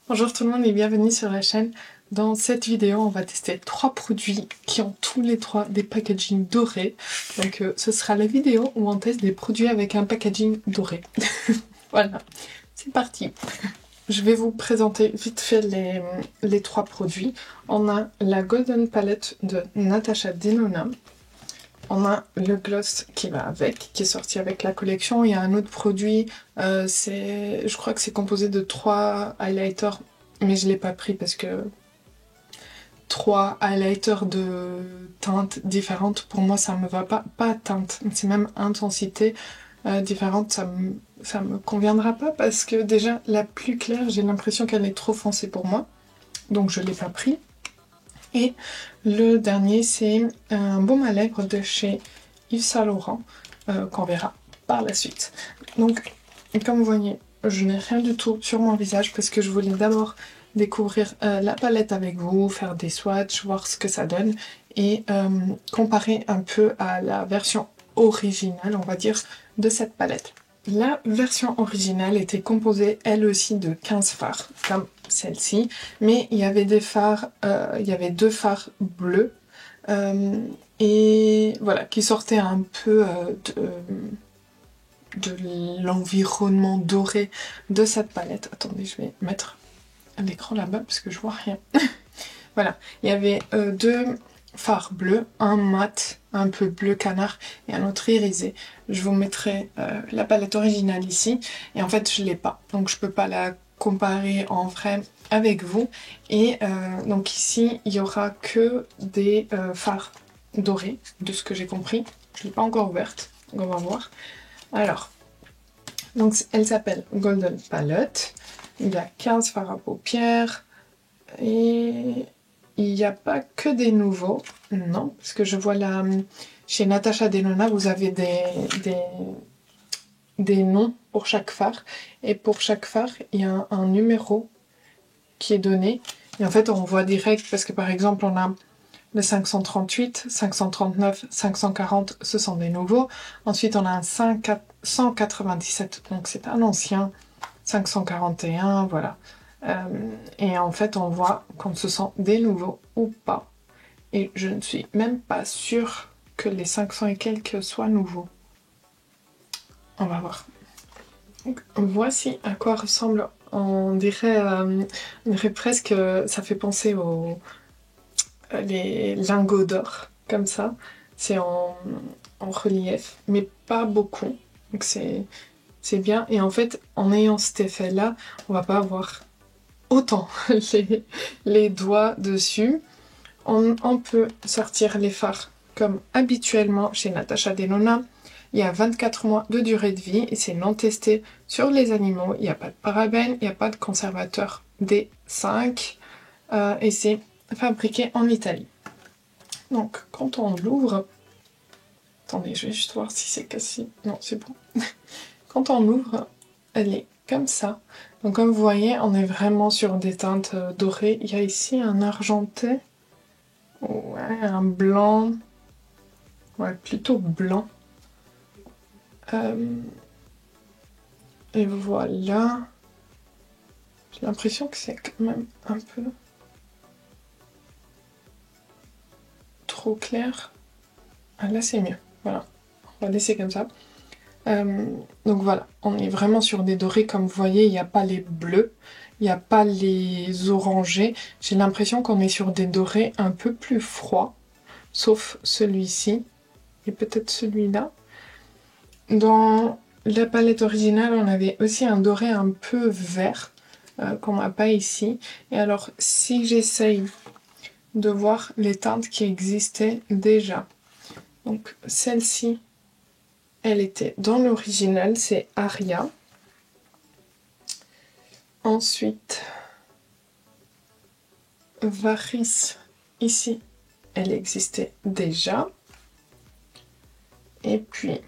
Bonjour tout le monde et bienvenue sur la chaîne. Dans cette vidéo, on va tester 3 produits qui ont tous les 3 des packaging dorés. Donc ce sera la vidéo où on teste des produits avec un packaging doré. Voilà, c'est parti. Je vais vous présenter vite fait les 3 produits. On a la Golden Palette de Natasha Denona. On a le gloss qui va avec, qui est sorti avec la collection. Il y a un autre produit, je crois que c'est composé de 3 highlighters, mais je l'ai pas pris parce que 3 highlighters de teintes différentes, pour moi ça me va pas. Pas teinte, c'est même intensité différente, ça me conviendra pas parce que déjà la plus claire, j'ai l'impression qu'elle est trop foncée pour moi, donc je l'ai pas pris. Et le dernier, c'est un baume à lèvres de chez Yves Saint Laurent, qu'on verra par la suite. Donc, comme vous voyez, je n'ai rien du tout sur mon visage parce que je voulais d'abord découvrir la palette avec vous, faire des swatchs, voir ce que ça donne et comparer un peu à la version originale, on va dire, de cette palette. La version originale était composée elle aussi de 15 fards, comme celle-ci, mais il y avait des fards, il y avait 2 fards bleus, et voilà, qui sortaient un peu de l'environnement doré de cette palette. Attendez, je vais mettre l'écran là-bas parce que je vois rien. Voilà, il y avait 2 fards bleus, un mat, un peu bleu canard et un autre irisé. Je vous mettrai la palette originale ici, et en fait je l'ai pas, donc je peux pas la comparer en vrai avec vous. Et donc ici il y aura que des fards dorés, de ce que j'ai compris. Je l'ai pas encore ouverte, donc on va voir. Alors, donc elle s'appelle Golden Palette, il y a 15 fards à paupières, et il n'y a pas que des nouveaux, non, parce que je vois là, chez Natasha Denona, vous avez des noms pour chaque phare, et pour chaque phare, il y a un numéro qui est donné, et en fait, on voit direct, parce que par exemple, on a le 538, 539, 540, ce sont des nouveaux, ensuite on a un 197, donc c'est un ancien, 541, voilà. Et en fait, on voit quand ce sont des nouveaux ou pas. Et je ne suis même pas sûre que les 500 et quelques soient nouveaux. On va voir. Donc, voici à quoi ressemble. On dirait presque, ça fait penser aux les lingots d'or, comme ça. C'est en relief, mais pas beaucoup. Donc c'est bien. Et en fait, en ayant cet effet-là, on va pas avoir autant les doigts dessus. On peut sortir les fards comme habituellement chez Natasha Denona. Il y a 24 mois de durée de vie et c'est non testé sur les animaux. Il n'y a pas de parabènes, il n'y a pas de conservateur D5 et c'est fabriqué en Italie. Donc quand on l'ouvre, attendez, je vais juste voir si c'est cassé. Non, c'est bon. Quand on l'ouvre, elle est comme ça. Donc comme vous voyez, on est vraiment sur des teintes dorées. Il y a ici un argenté. Ouais, un blanc. Ouais, plutôt blanc. Et voilà. J'ai l'impression que c'est quand même un peu trop clair. Ah, là, c'est mieux. Voilà. On va laisser comme ça. Donc voilà, on est vraiment sur des dorés, comme vous voyez, il n'y a pas les bleus, il n'y a pas les orangés. J'ai l'impression qu'on est sur des dorés un peu plus froids, sauf celui-ci, et peut-être celui-là. Dans la palette originale, on avait aussi un doré un peu vert, qu'on n'a pas ici. Et alors, si j'essaye de voir les teintes qui existaient déjà, donc celle-ci, elle était dans l'original, c'est Aria. Ensuite, Varis, ici, elle existait déjà. Et puis,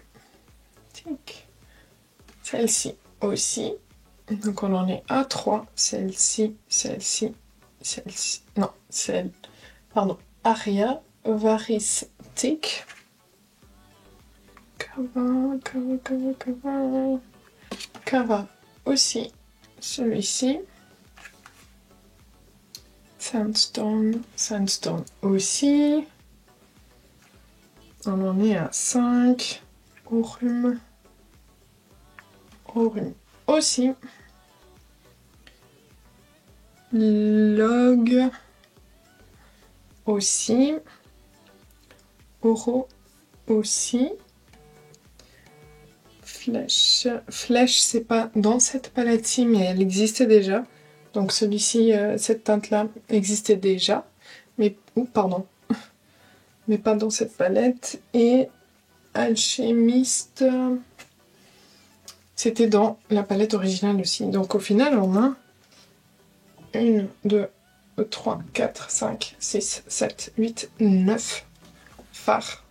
celle-ci aussi. Donc on en est à 3. Celle-ci, celle-ci, celle-ci. Non, celle. Pardon. Aria, Varis, Tic. Kava aussi. Celui-ci. Sandstone, Sandstone aussi. On en est à 5. Aurume. Aurume aussi. Log aussi. Oro aussi. Flèche. Flèche, c'est pas dans cette palette-ci, mais elle existait déjà. Donc celui-ci, cette teinte-là existait déjà. Mais, pardon. Mais pas dans cette palette. Et Alchimiste, c'était dans la palette originale aussi. Donc au final, on a 1, 2, 3, 4, 5, 6, 7, 8, 9 fards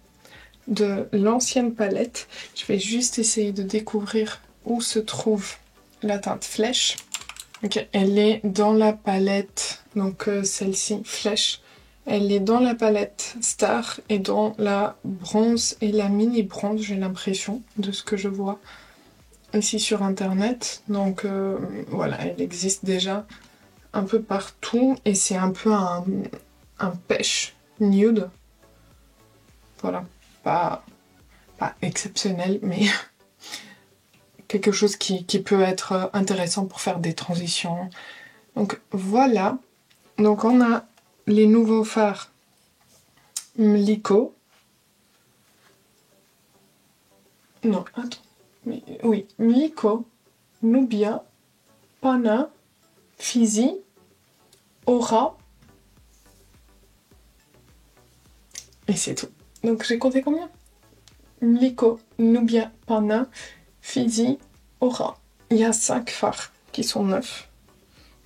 de l'ancienne palette. Je vais juste essayer de découvrir où se trouve la teinte flèche. Ok, elle est dans la palette, donc celle-ci, flèche. Elle est dans la palette Star et dans la bronze et la mini bronze, j'ai l'impression, de ce que je vois ici sur internet. Donc voilà, elle existe déjà un peu partout et c'est un peu un pêche nude. Voilà, pas exceptionnel, mais quelque chose qui peut être intéressant pour faire des transitions. Donc voilà, donc on a les nouveaux fards Mliko. Non, attends. Mais, oui, Mliko, Nubia, Pana, Fizi, Aura. Et c'est tout. Donc j'ai compté combien? Mliko, Nubia, Pana, Fizi, Aura. Il y a 5 fards qui sont neufs,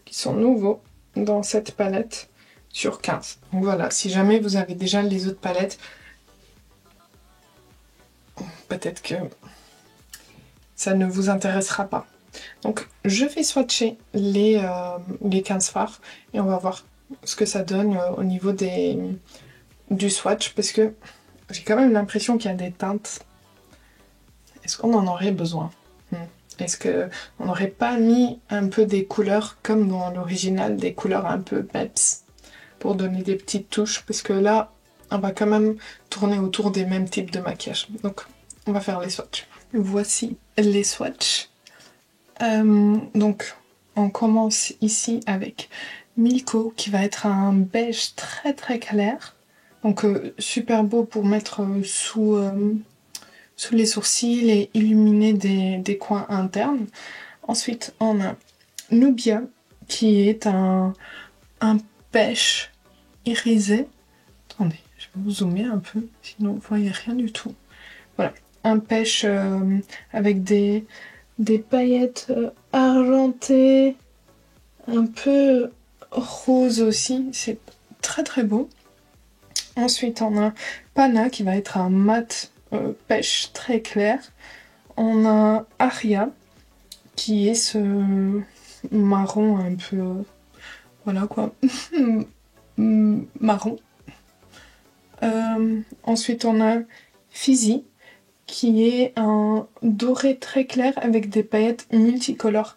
qui sont nouveaux dans cette palette sur 15. Donc voilà, si jamais vous avez déjà les autres palettes, peut-être que ça ne vous intéressera pas. Donc je vais swatcher les 15 fards et on va voir ce que ça donne au niveau du swatch, parce que j'ai quand même l'impression qu'il y a des teintes. Est-ce qu'on en aurait besoin? Est-ce qu'on n'aurait pas mis un peu des couleurs comme dans l'original, des couleurs un peu peps pour donner des petites touches, parce que là on va quand même tourner autour des mêmes types de maquillage. Donc on va faire les swatchs. Voici les swatchs. Donc on commence ici avec Milko qui va être un beige très très clair. Donc super beau pour mettre sous les sourcils et illuminer des coins internes. Ensuite on a Nubia qui est un pêche irisé. Attendez, je vais vous zoomer un peu, sinon vous voyez rien du tout. Voilà, un pêche avec des paillettes argentées, un peu rose aussi, c'est très très beau. Ensuite on a Pana qui va être un mat pêche très clair. On a Aria qui est ce marron un peu... voilà quoi, marron. Ensuite on a Fizi qui est un doré très clair avec des paillettes multicolores.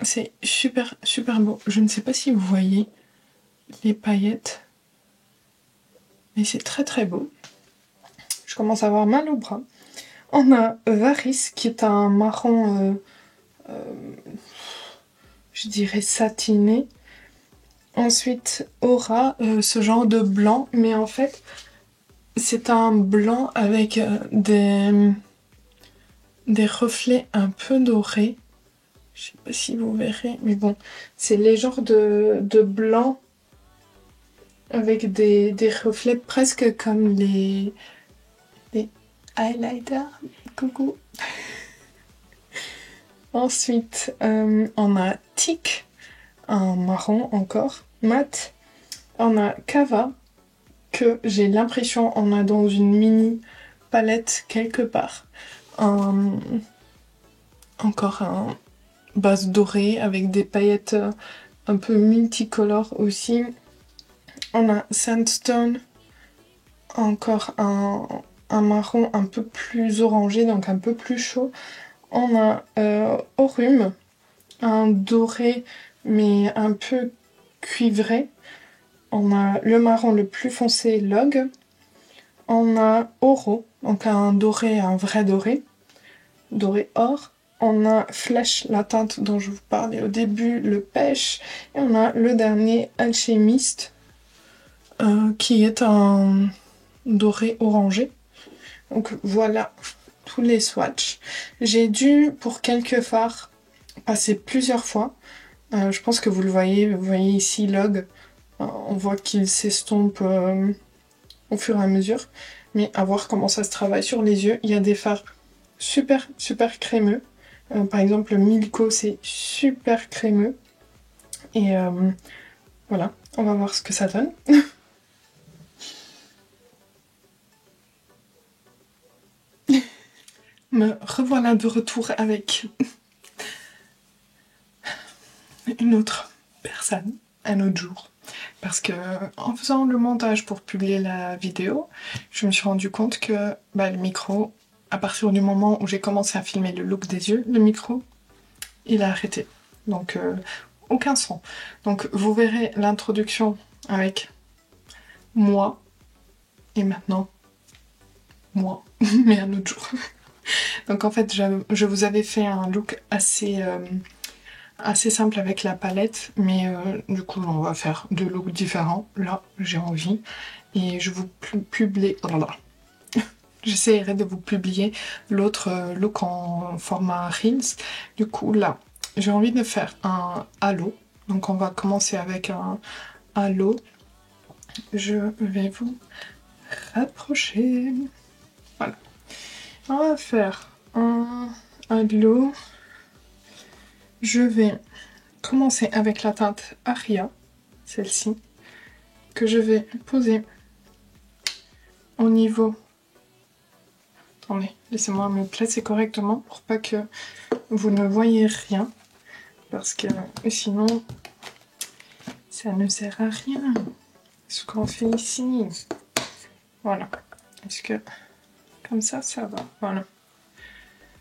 C'est super super beau. Je ne sais pas si vous voyez les paillettes, mais c'est très très beau. Je commence à avoir mal au bras. On a Varis qui est un marron, je dirais satiné. Ensuite Aura, ce genre de blanc, mais en fait c'est un blanc avec des reflets un peu dorés. Je sais pas si vous verrez, mais bon, c'est les genres de blanc avec des reflets presque comme les highlighters. Coucou. Ensuite, on a Tic, un marron encore, mat. On a Kava, que j'ai l'impression on a dans une mini palette quelque part. Encore un base dorée avec des paillettes un peu multicolores aussi. On a Sandstone, encore un marron un peu plus orangé, donc un peu plus chaud. On a Aurume, un doré mais un peu cuivré. On a le marron le plus foncé, Log. On a Oro, donc un doré, un vrai doré. Doré or. On a Flèche, la teinte dont je vous parlais au début, le pêche. Et on a le dernier, Alchimiste, qui est un doré orangé. Donc voilà tous les swatchs. J'ai dû, pour quelques fards, passer plusieurs fois. Je pense que vous voyez ici Log. On voit qu'il s'estompe au fur et à mesure. Mais à voir comment ça se travaille sur les yeux. Il y a des fards super, super crémeux. Par exemple, le Milko, c'est super crémeux. Et voilà, on va voir ce que ça donne. Me revoilà de retour avec une autre personne, un autre jour. Parce que en faisant le montage pour publier la vidéo, je me suis rendu compte que le micro, à partir du moment où j'ai commencé à filmer le look des yeux, le micro, il a arrêté. Donc aucun son. Donc vous verrez l'introduction avec moi et maintenant moi, mais un autre jour. Donc en fait, je vous avais fait un look assez simple avec la palette, mais du coup, on va faire deux looks différents. Là, j'ai envie. Et je vous publie... J'essaierai de vous publier l'autre look en format Reels. Du coup, là, j'ai envie de faire un halo. Donc on va commencer avec un halo. Je vais vous rapprocher. Voilà. On va faire un halo. Je vais commencer avec la teinte Aria, celle-ci, que je vais poser au niveau... Attendez, laissez-moi me placer correctement pour pas que vous ne voyez rien, parce que sinon, ça ne sert à rien, ce qu'on fait ici. Voilà, est-ce que comme ça va, voilà.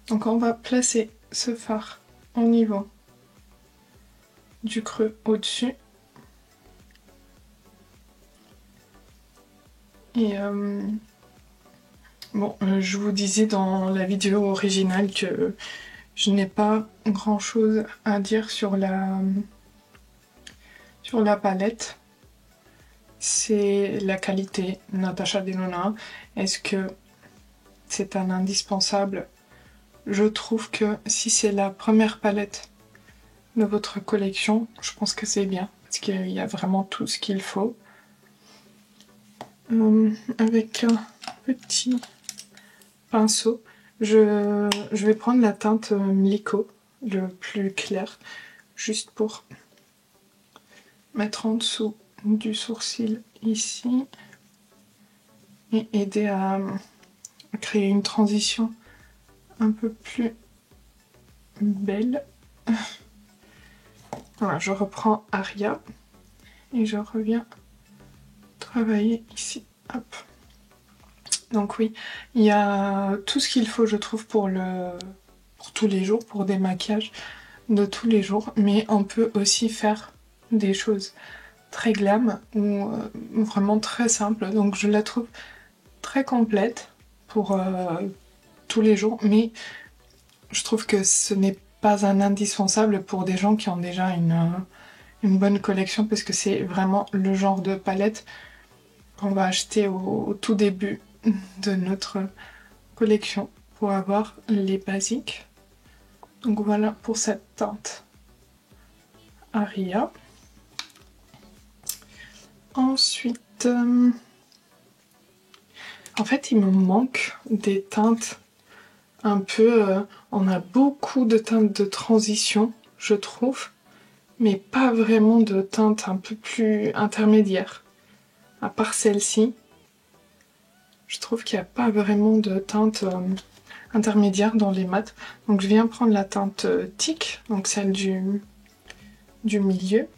Donc on va placer ce fard au niveau du creux au-dessus. Et bon, je vous disais dans la vidéo originale que je n'ai pas grand chose à dire sur la palette. C'est la qualité Natasha Denona. Est-ce que c'est un indispensable? Je trouve que si c'est la première palette de votre collection, je pense que c'est bien. Parce qu'il y a vraiment tout ce qu'il faut. Avec un petit pinceau, je vais prendre la teinte Mliko, le plus clair, juste pour mettre en dessous du sourcil ici et aider à créer une transition un peu plus belle. Voilà, je reprends Aria et je reviens travailler ici. Hop. Donc oui, il y a tout ce qu'il faut, je trouve, pour tous les jours, pour des maquillages de tous les jours, mais on peut aussi faire des choses très glam ou vraiment très simples. Donc je la trouve très complète pour tous les jours, mais je trouve que ce n'est pas un indispensable pour des gens qui ont déjà une bonne collection, parce que c'est vraiment le genre de palette qu'on va acheter au tout début de notre collection pour avoir les basiques. Donc voilà pour cette teinte Aria. Ensuite, en fait, il me manque des teintes un peu... on a beaucoup de teintes de transition, je trouve, mais pas vraiment de teintes un peu plus intermédiaires. À part celle-ci, je trouve qu'il n'y a pas vraiment de teinte intermédiaire dans les mats. Donc je viens prendre la teinte Tic, donc celle du milieu.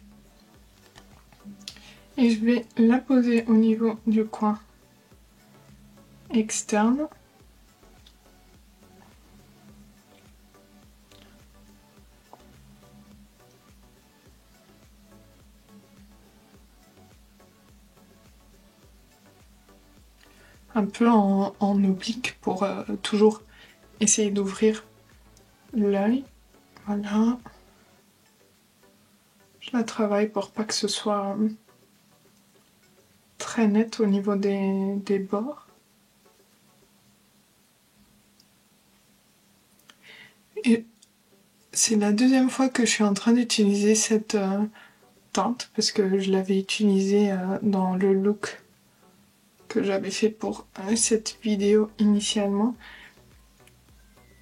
Et je vais la poser au niveau du coin externe. un peu en oblique pour toujours essayer d'ouvrir l'œil. Voilà. Je la travaille pour pas que ce soit très net au niveau des bords. Et c'est la deuxième fois que je suis en train d'utiliser cette teinte parce que je l'avais utilisée dans le look que j'avais fait pour cette vidéo initialement.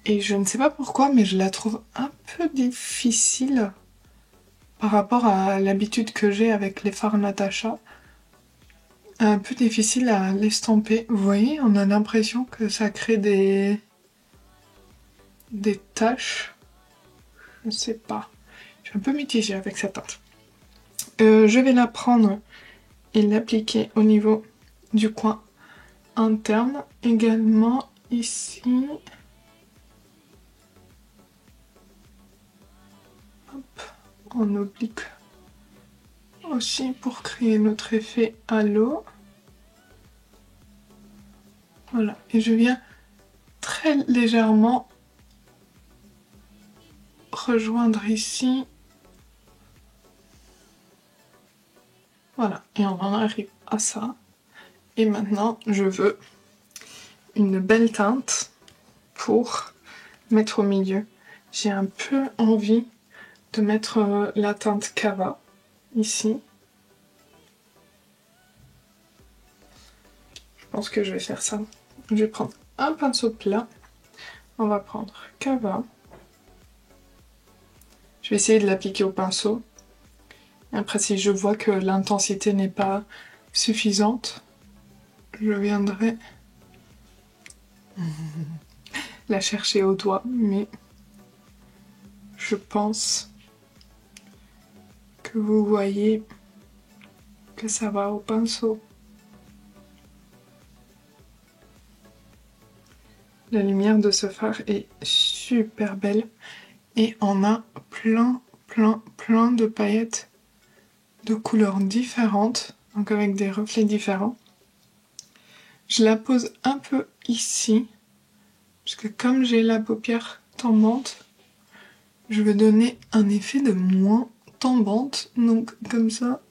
Et je ne sais pas pourquoi, mais je la trouve un peu difficile par rapport à l'habitude que j'ai avec les fards Natasha. Un peu difficile à l'estamper. Vous voyez, on a l'impression que ça crée des taches. Je sais pas. Je suis un peu mitigée avec cette teinte. Je vais la prendre et l'appliquer au niveau du coin interne. Également ici. Hop, en oblique aussi pour créer notre effet halo. Voilà, et je viens très légèrement rejoindre ici. Voilà, et on en arrive à ça. Et maintenant, je veux une belle teinte pour mettre au milieu. J'ai un peu envie de mettre la teinte Cava ici. Je pense que je vais faire ça. Je vais prendre un pinceau plat. On va prendre Cava. Je vais essayer de l'appliquer au pinceau. Après, si je vois que l'intensité n'est pas suffisante, je viendrai la chercher au doigt, mais je pense que vous voyez que ça va au pinceau. La lumière de ce phare est super belle et on a plein de paillettes de couleurs différentes, donc avec des reflets différents. Je la pose un peu ici, parce que comme j'ai la paupière tombante, je vais donner un effet de moins tombante, donc comme ça,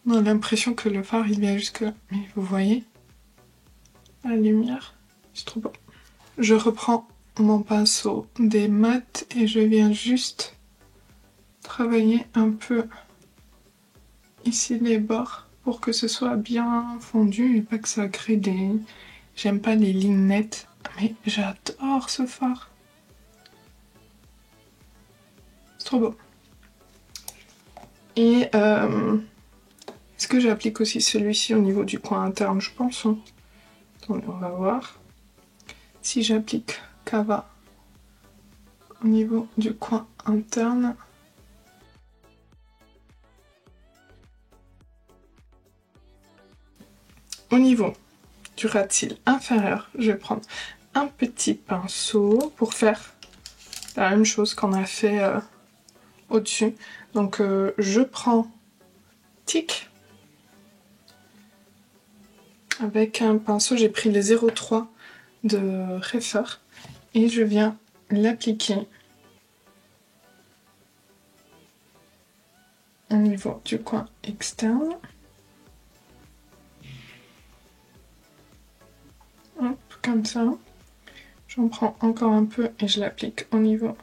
on a l'impression que le phare il vient jusque là. Mais vous voyez la lumière, c'est trop beau. Je reprends mon pinceau des mats et je viens juste travailler un peu ici les bords pour que ce soit bien fondu et pas que ça crée des... J'aime pas les lignes nettes, mais j'adore ce phare. C'est trop beau. Et est-ce que j'applique aussi celui-ci au niveau du coin interne? Je pense. Hein. Attendez, on va voir. Si j'applique Cava au niveau du coin interne. Au niveau du ras de cils inférieur, je vais prendre un petit pinceau pour faire la même chose qu'on a fait au-dessus. Donc je prends tic. Avec un pinceau, j'ai pris le 03 de Refer et je viens l'appliquer au niveau du coin externe. Hop, comme ça. J'en prends encore un peu et je l'applique au niveau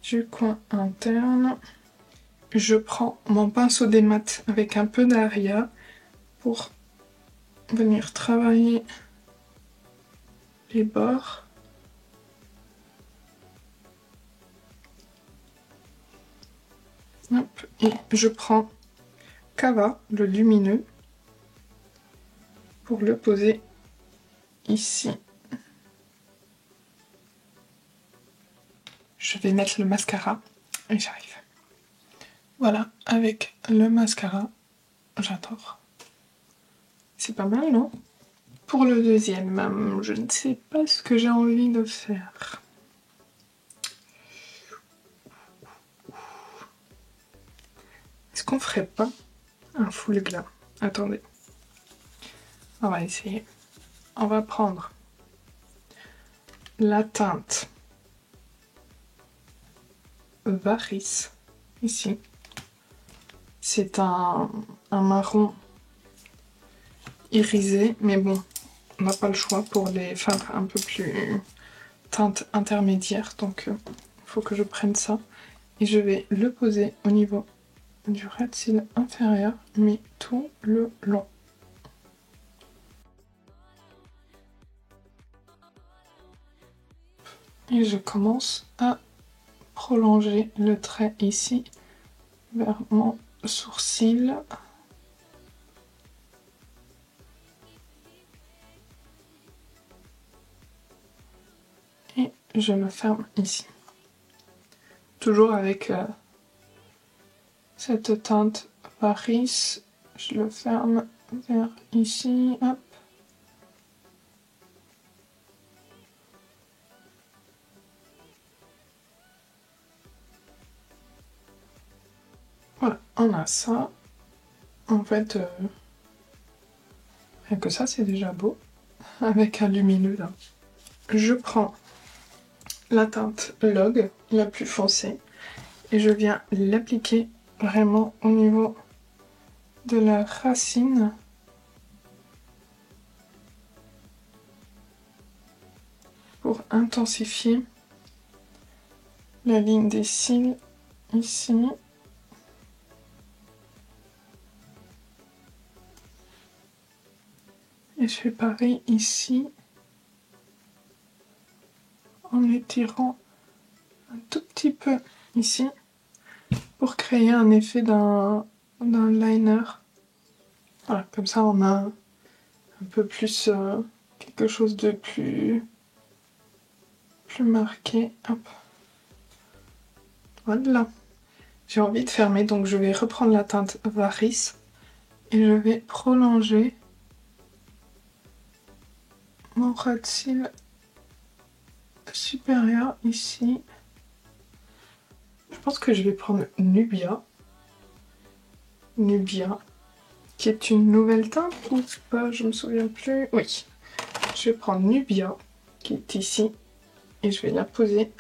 du coin interne. Je prends mon pinceau des mats avec un peu d'Aria pour venir travailler les bords. Hop, et je prends Cava, le lumineux, pour le poser ici. Je vais mettre le mascara et j'arrive. Voilà, avec le mascara, j'adore. C'est pas mal, non? Pour le deuxième, je ne sais pas ce que j'ai envie de faire. Est-ce qu'on ferait pas un full glam? Attendez. On va essayer. On va prendre la teinte Varis, ici. C'est un marron irisé, mais bon, on n'a pas le choix pour les fards un peu plus teinte intermédiaire, donc il faut que je prenne ça. Et je vais le poser au niveau du ras de cils inférieur, mais tout le long. Et je commence à prolonger le trait ici vers mon sourcil. Et je le ferme ici. Toujours avec cette teinte Paris, je le ferme vers ici, hop. Voilà, on a ça. En fait, rien que ça, c'est déjà beau. Avec un lumineux là. Je prends la teinte Log, la plus foncée, et je viens l'appliquer vraiment au niveau de la racine. Pour intensifier la ligne des cils ici. Et je fais pareil ici, en étirant un tout petit peu ici, pour créer un effet d'un liner. Voilà, comme ça on a un peu plus quelque chose de plus marqué. Hop. Voilà. J'ai envie de fermer, donc je vais reprendre la teinte Varis et je vais prolonger mon ras de cils supérieur ici. Je pense que je vais prendre Nubia. Nubia, qui est une nouvelle teinte ou pas, je me souviens plus. Oui, je vais prendre Nubia, qui est ici, et je vais la poser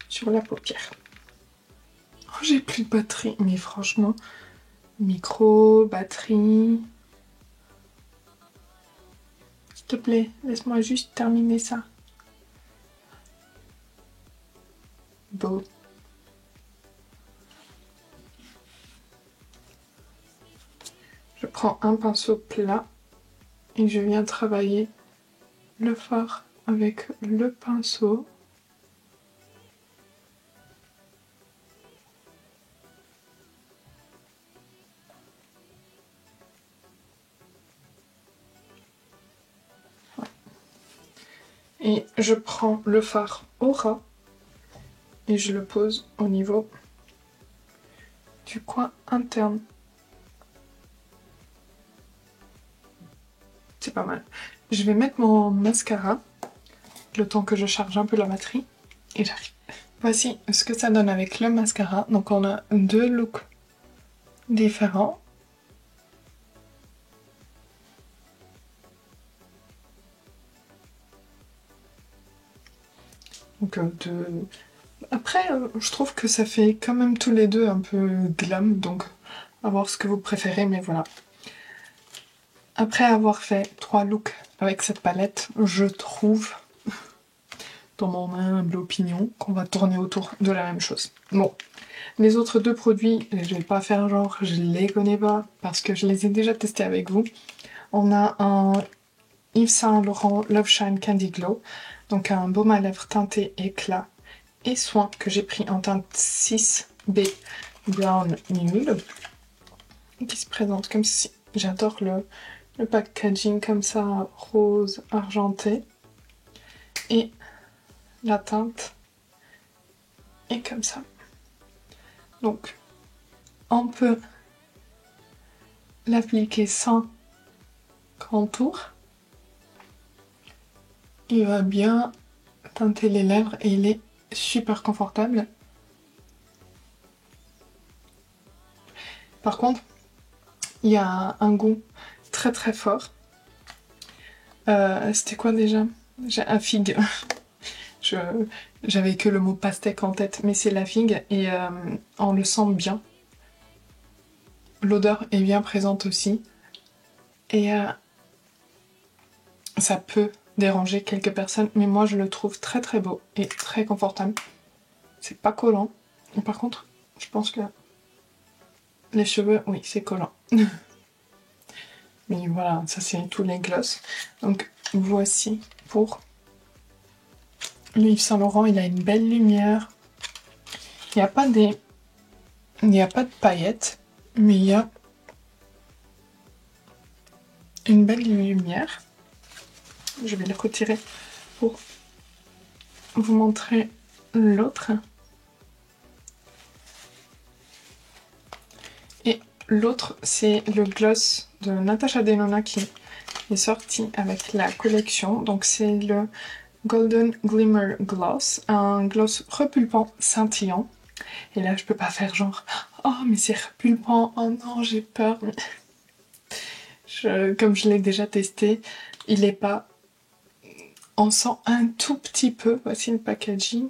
sur la paupière. Oh, j'ai plus de batterie, mais franchement, micro, batterie... S'il te plaît, laisse-moi juste terminer ça. Beau. Je prends un pinceau plat et je viens travailler le fard avec le pinceau. Et je prends le fard au ras et je le pose au niveau du coin interne. C'est pas mal. Je vais mettre mon mascara, le temps que je charge un peu la batterie, et j'arrive. Voici ce que ça donne avec le mascara. Donc on a deux looks différents. Donc après, je trouve que ça fait quand même tous les deux un peu glam, donc à voir ce que vous préférez, mais voilà. Après avoir fait 3 looks avec cette palette, je trouve, dans mon humble opinion, qu'on va tourner autour de la même chose. Bon, les autres 2 produits, je vais pas faire genre je les connais pas, parce que je les ai déjà testés avec vous. On a un Yves Saint Laurent Love Shine Candy Glow, donc un baume à lèvres teinté éclat et soin que j'ai pris en teinte 6B Brown Nude, qui se présente comme ceci. J'adore le packaging comme ça, rose argenté. Et la teinte est comme ça. Donc, on peut l'appliquer sans contour. Il va bien teinter les lèvres et il est super confortable. Par contre, il y a un goût très très fort C'était quoi déjà? J'ai un figue. J'avais que le mot pastèque en tête, mais c'est la figue et on le sent bien. L'odeur est bien présente aussi. Et ça peut déranger quelques personnes, mais moi je le trouve très très beau et très confortable. C'est pas collant. Par contre, je pense que les cheveux, oui, c'est collant. Mais voilà, ça c'est tous les gloss. Donc voici pour le Yves Saint Laurent. Il a une belle lumière. Il n'y a pas des... Il n'y a pas de paillettes, mais il y a une belle lumière. Je vais le retirer pour vous montrer l'autre. Et l'autre, c'est le gloss de Natasha Denona qui est sorti avec la collection. Donc c'est le Golden Glimmer Gloss, un gloss repulpant scintillant. Et là, je peux pas faire genre « Oh, mais c'est repulpant, oh non, j'ai peur !» Comme je l'ai déjà testé, il est pas... On sent un tout petit peu, voici le packaging,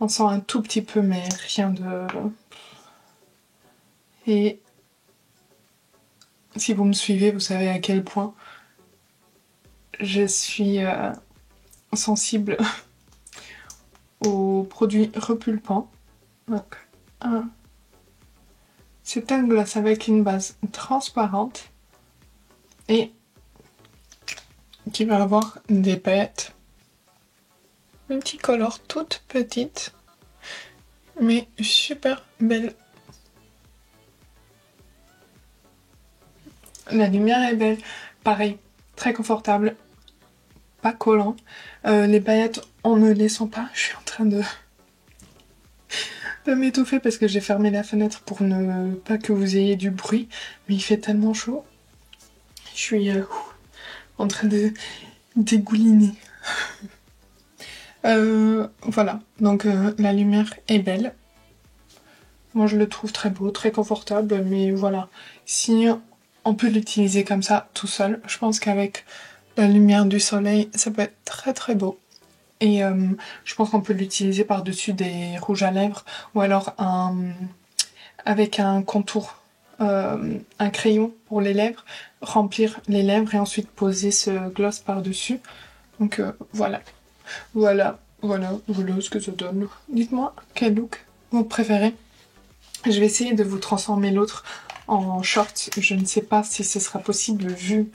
on sent un tout petit peu, mais rien de... Et si vous me suivez, vous savez à quel point je suis sensible aux produits repulpants. Donc, c'est un gloss avec une base transparente et qui va avoir des paillettes multicolores toutes petites, mais super belles. La lumière est belle, pareil, très confortable, pas collant. Les paillettes, on ne les sent pas. Je suis en train de m'étouffer parce que j'ai fermé la fenêtre pour ne pas que vous ayez du bruit, mais il fait tellement chaud. Je suis en train de dégouliner. Voilà, donc la lumière est belle. Moi je le trouve très beau, très confortable, mais voilà. Si on peut l'utiliser comme ça, tout seul, je pense qu'avec la lumière du soleil, ça peut être très très beau. Et je pense qu'on peut l'utiliser par-dessus des rouges à lèvres, ou alors avec un contour, un crayon pour les lèvres, remplir les lèvres et ensuite poser ce gloss par-dessus. Donc voilà. Voilà ce que ça donne. Dites-moi quel look vous préférez. Je vais essayer de vous transformer l'autre en short. Je ne sais pas si ce sera possible vu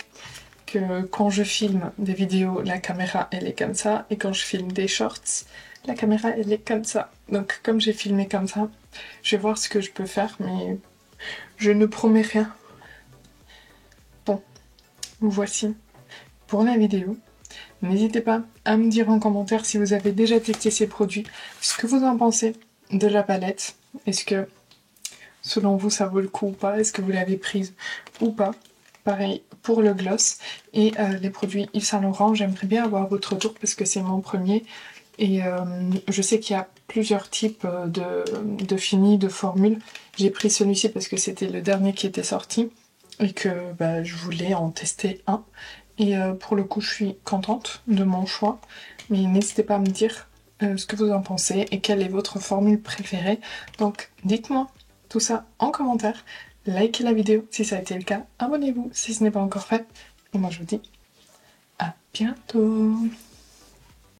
que quand je filme des vidéos, la caméra elle est comme ça. Et quand je filme des shorts, la caméra elle est comme ça. Donc comme j'ai filmé comme ça, je vais voir ce que je peux faire, mais je ne promets rien. Bon, voici pour la vidéo. N'hésitez pas à me dire en commentaire si vous avez déjà testé ces produits, ce que vous en pensez de la palette. Est-ce que, selon vous, ça vaut le coup ou pas? Est-ce que vous l'avez prise ou pas? Pareil pour le gloss et les produits Yves Saint Laurent. J'aimerais bien avoir votre retour parce que c'est mon premier. Et je sais qu'il y a plusieurs types de finis, de formules. J'ai pris celui-ci parce que c'était le dernier qui était sorti et que je voulais en tester un. Et pour le coup, je suis contente de mon choix. Mais n'hésitez pas à me dire ce que vous en pensez et quelle est votre formule préférée. Donc dites-moi tout ça en commentaire. Likez la vidéo si ça a été le cas. Abonnez-vous si ce n'est pas encore fait. Et moi je vous dis à bientôt.